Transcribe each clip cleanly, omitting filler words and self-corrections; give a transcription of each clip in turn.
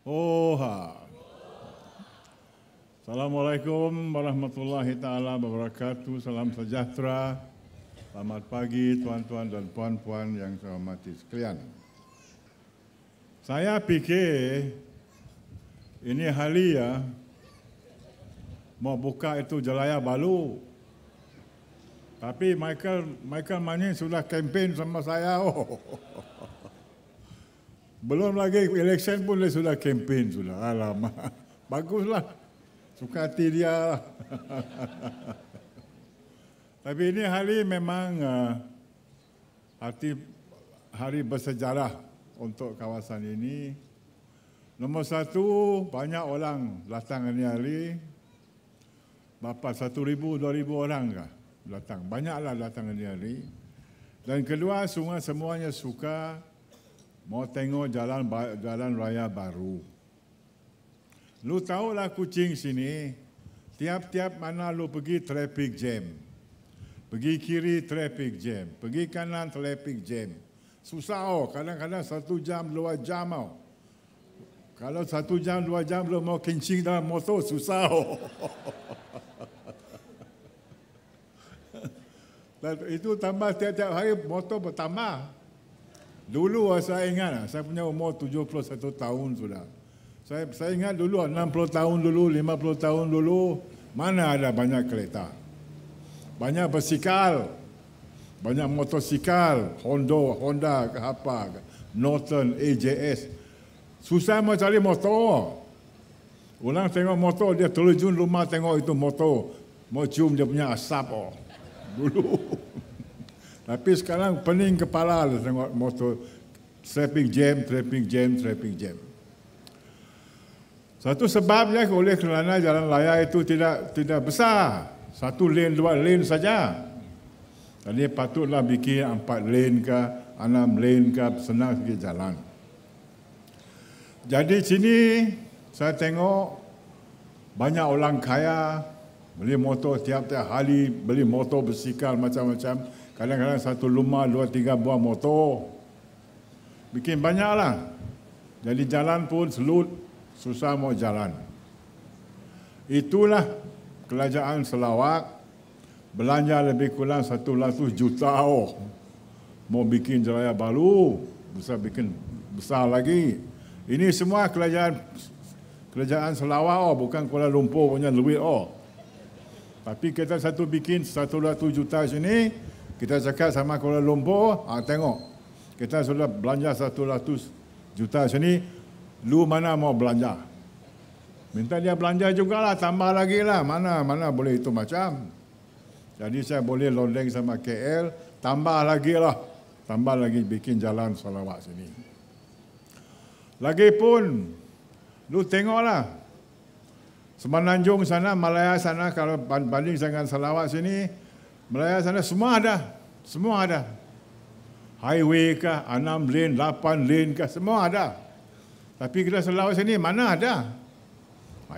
Oha. Assalamualaikum warahmatullahi taala wabarakatuh. Salam sejahtera. Selamat pagi tuan-tuan dan puan-puan yang saya hormati sekalian. Saya fikir ini hari mau buka itu Jelaya Balu. Tapi Michael Manning sudah kempen sama saya. Belum lagi election pun dia sudah kempen sudah. Alamak. Baguslah. Suka hati dia. Tapi ini hari memang hari bersejarah untuk kawasan ini. Nombor satu, banyak orang datang ini hari. Berapa? 1,000, 2,000 orang kah datang? Banyaklah datang ini hari. Dan kedua, semuanya suka mau tengok jalan raya baru. Lu tahulah Kuching sini, tiap-tiap mana lu pergi traffic jam. Pergi kiri traffic jam, pergi kanan traffic jam. Susah kadang-kadang 1 jam, 2 jam Kalau 1 jam, 2 jam lu mau kencing dalam motor, susah Dan itu tambah tiap-tiap hari motor bertambah. Dulu saya ingat, saya punya umur 71 tahun sudah. Saya ingat dulu 60 tahun dulu, 50 tahun dulu, mana ada banyak kereta. Banyak bersikal, banyak motosikal, Honda ke apa, Norton, AJS. Susah mau cari motor. Orang tengok motor, dia terjun rumah tengok itu motor. Mau cium dia punya asap dulu. Tapi sekarang pening kepala tengok motor. Traffic jam. Satu sebabnya oleh kerana jalan raya itu tidak besar. 1 lane, 2 lane saja. Jadi patutlah bikin 4 lane ke, 6 lane ke, senang sikit jalan. Jadi sini saya tengok banyak orang kaya beli motor tiap-tiap hari, beli motor bersikal macam-macam. Kadang-kadang satu rumah 2-3 buah motor. Bikin banyaklah. Jadi jalan pun selut, susah mau jalan. Itulah Kerajaan Sarawak belanja lebih kurang 100 juta mau bikin Jelaya Baru, bikin besar lagi. Ini semua Kerajaan Sarawak bukan Kuala Lumpur punya duit Tapi kita bikin 100 juta sini, kita cakap sama Kuala Lumpur, tengok. Kita sudah belanja 100 juta sini, lu mana mau belanja? Minta dia belanja jugalah, tambah lagi lah. Mana boleh itu macam. Jadi saya boleh londeng sama KL, tambah lagi bikin jalan Sarawak sini. Lagipun, lu tengoklah. Semenanjung sana, Malaya sana, kalau banding dengan Sarawak sini, Malaya sana semua ada. Highway kah, 6 lane, 8 lane kah, semua ada. Tapi kita Sarawak sini mana ada?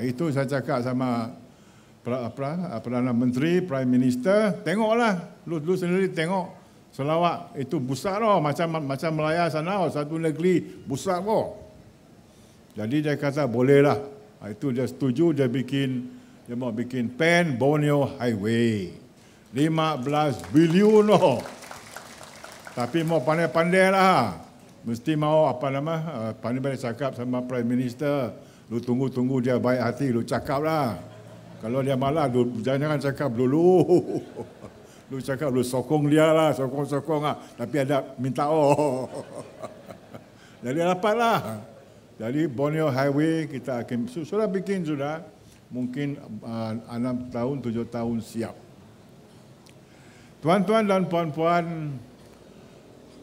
Itu saya cakap sama Perdana Menteri, Prime Minister, tengoklah, lu sendiri tengok. Sarawak itu besar macam Malaya sana, satu negeri besar Jadi dia kata bolehlah. Itu dia setuju, dia mau bikin Pan Borneo Highway. 15 bilion Tapi mau pandai-pandai lah. Mesti mau pandai-pandai cakap sama Prime Minister. Lu tunggu dia baik hati, lu cakap lah. Kalau dia malah, jangan cakap dulu. Lu cakap, lu sokong dia lah, sokong lah. Tapi ada minta Jadi dapatlah. Jadi Borneo Highway kita akan sudah bikin sudah. Mungkin 6 tahun, 7 tahun siap. Tuan-tuan dan puan-puan,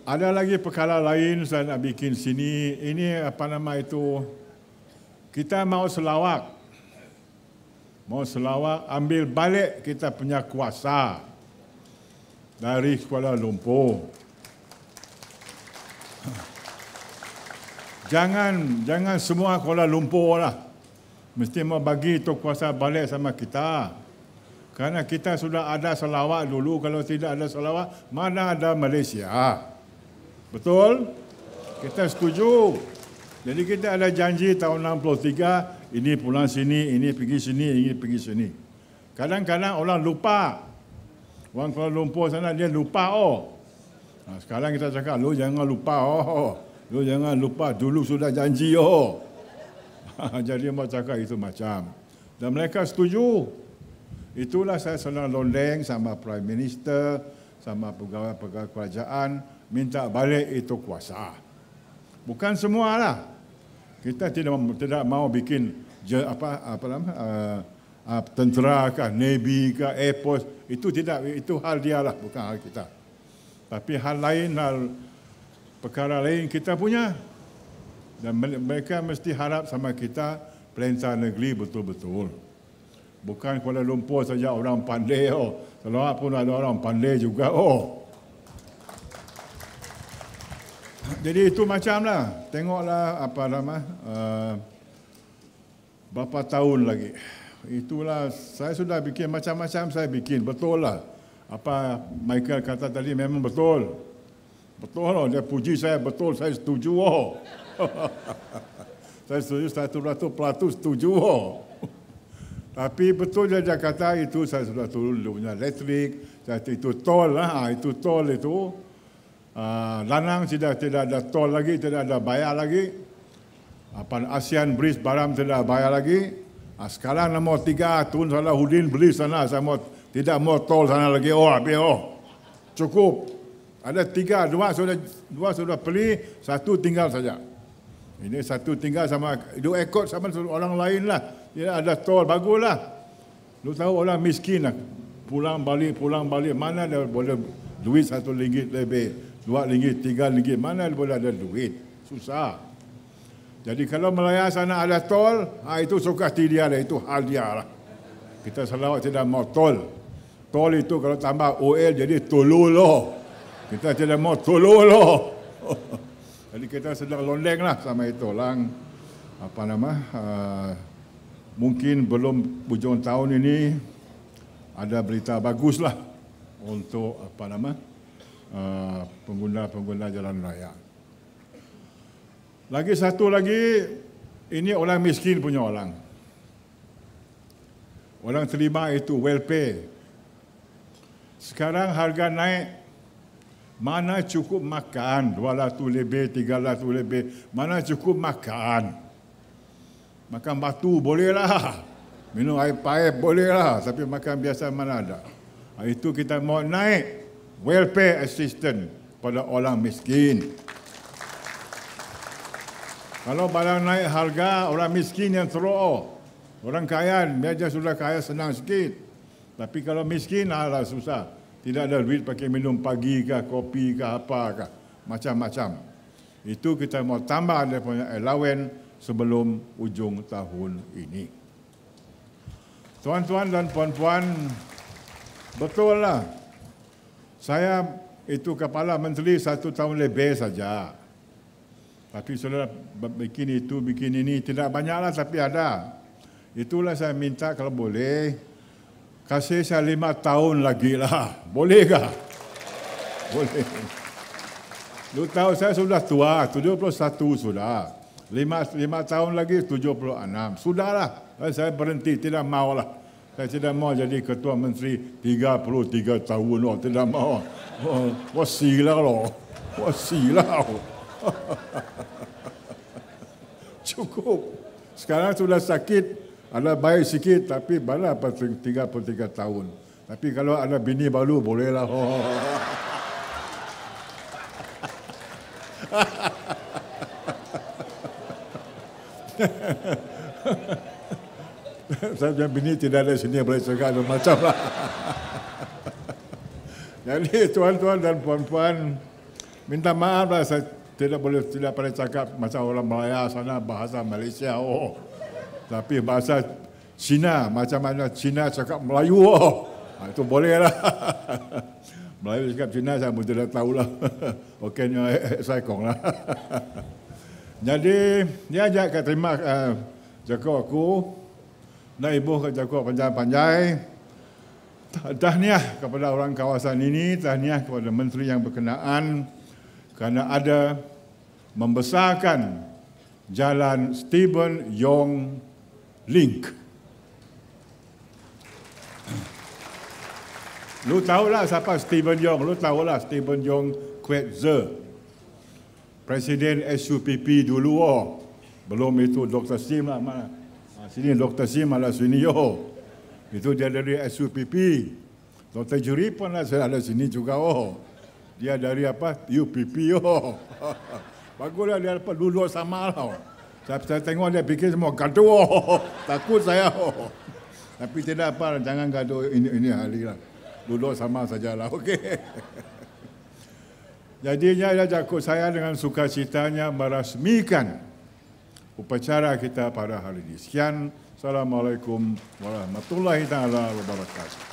ada lagi perkara lain saya nak bikin sini. Ini kita mau Sarawak ambil balik kita punya kuasa dari Kuala Lumpur. Jangan semua Kuala Lumpur lah. Mesti mau bagi itu kuasa balik sama kita. Kerana kita sudah ada Sarawak dulu. Kalau tidak ada Sarawak, mana ada Malaysia. Betul? Kita setuju. Jadi kita ada janji tahun 63, ini pulang sini, ini pergi sini, ini pergi sini. Kadang-kadang orang lupa. Orang Kuala Lumpur sana dia lupa sekarang kita cakap, lu jangan lupa lu jangan lupa, dulu sudah janji Jadi mereka cakap itu macam. Dan mereka setuju. Itulah saya sedang londeng sama Prime Minister, sama pegawai-pegawai kerajaan, minta balik itu kuasa. Bukan semualah. Kita tidak mau bikin tentera kah, Navy kah, Air Force, itu tidak, itu hal dia lah, bukan hal kita. Tapi hal lain, perkara lain kita punya. Dan mereka mesti harap sama kita perintah negeri betul-betul. Bukan Kuala Lumpur saja orang pandai, Sarawak pun ada orang pandai juga, Jadi itu macamlah. Tengoklah berapa tahun lagi. Itulah, saya sudah bikin macam-macam, saya bikin, betul lah. Apa Michael kata tadi memang betul. Betul, dia puji saya, betul, saya setuju. Saya setuju 100% setuju. Tapi betul dia kata itu, saya sudah turun punya elektrik, itu tol lah, itu tol itu. Lanang tidak ada tol lagi, tidak ada bayar lagi. ASEAN Bridge Baram tidak bayar lagi. Sekarang nombor 3 Tun Salahuddin beli sana, saya tidak mau tol sana lagi. Habis cukup. Ada 3, dua sudah beli, 1 tinggal saja. Ini 1 tinggal sama 2 ekor sama orang lain lah. Dia ada tol, baguslah. Lu tahu orang miskin lah. Pulang balik, mana dia boleh duit RM1 lebih, RM2, RM3, mana dia boleh ada duit. Susah. Jadi kalau Melaya sana ada tol, itu suka dia lah, itu hal dia lah. Kita Sarawak tidak mau tol. Tol itu kalau tambah OL jadi tololo. Kita tidak mau tololo. Jadi kita sedang londeng lah sama itu lang. Mungkin belum hujung tahun ini ada berita bagus lah untuk pengguna jalan raya. Lagi satu lagi, ini orang miskin punya orang. Orang terima itu welfare. Sekarang harga naik, mana cukup makan, 200 lebih, 300 lebih, mana cukup makan. Makan batu bolehlah, minum air paip bolehlah, tapi makan biasa mana ada. Itu kita mau naik welfare assistance pada orang miskin. Kalau barang naik harga, orang miskin yang teruk. Orang kaya, dia sudah kaya senang sikit. Tapi kalau miskin, susah. Tidak ada duit pakai minum pagi ke, kopi ke, apa ke. Macam-macam. Itu kita mau tambah dia punya allowance sebelum ujung tahun ini. Tuan-tuan dan puan-puan, betul lah. Saya itu kepala menteri 1 tahun lebih saja. Tapi saudara bikin itu, bikin ini, tidak banyaklah tapi ada. Itulah saya minta kalau boleh, kasih saya 5 tahun lagi lah. Boleh kah? Boleh. Lu tahu saya sudah tua, 71 sudah. 5 tahun lagi 76. Sudahlah, saya berhenti, tidak maulah. Saya tidak mau jadi ketua menteri 33 tahun. Tidak mau. Wasilah loh. Wasilah. Cukup. Sekarang sudah sakit, ada baik sikit, tapi baru 33 tahun. Tapi kalau ada bini baru, bolehlah. Saya punya bini tidak ada sini, boleh cakap macam lah. Jadi tuan-tuan dan puan-puan, minta maaf lah, saya tidak boleh cakap macam orang Melayu sana bahasa Malaysia. Tapi bahasa Cina, macam mana Cina cakap Melayu. Itu boleh lah. Melayu cakap Cina saya pun tidak tahulah. Okeynya saya kong lah. Jadi dia ajak terima jaga aku. Dan ibu jaga panjang-panjang. Tahniah kepada orang kawasan ini, tahniah kepada menteri yang berkenaan kerana ada membesarkan Jalan Stephen Yong Link. Lu tahulah siapa Stephen Yong, lu tahulah Stephen Yong Kwek Ze. Presiden SUPP dulu, belum itu Dr. Sim lah mana. Sini Dr. Sim ada sini Itu dia dari SUPP. Dr. Juri pun ada sini juga Dia dari apa? UPP Baguslah dia dapat duduk sama lah. Saya tengok dia fikir semua gaduh. Takut saya Tapi tidak apa, jangan gaduh ini hari lah. Duduk sama sajalah, okey. Jadinya saya dengan sukacitanya merasmikan upacara kita pada hari ini. Sekian. Assalamualaikum warahmatullahi taala wabarakatuh.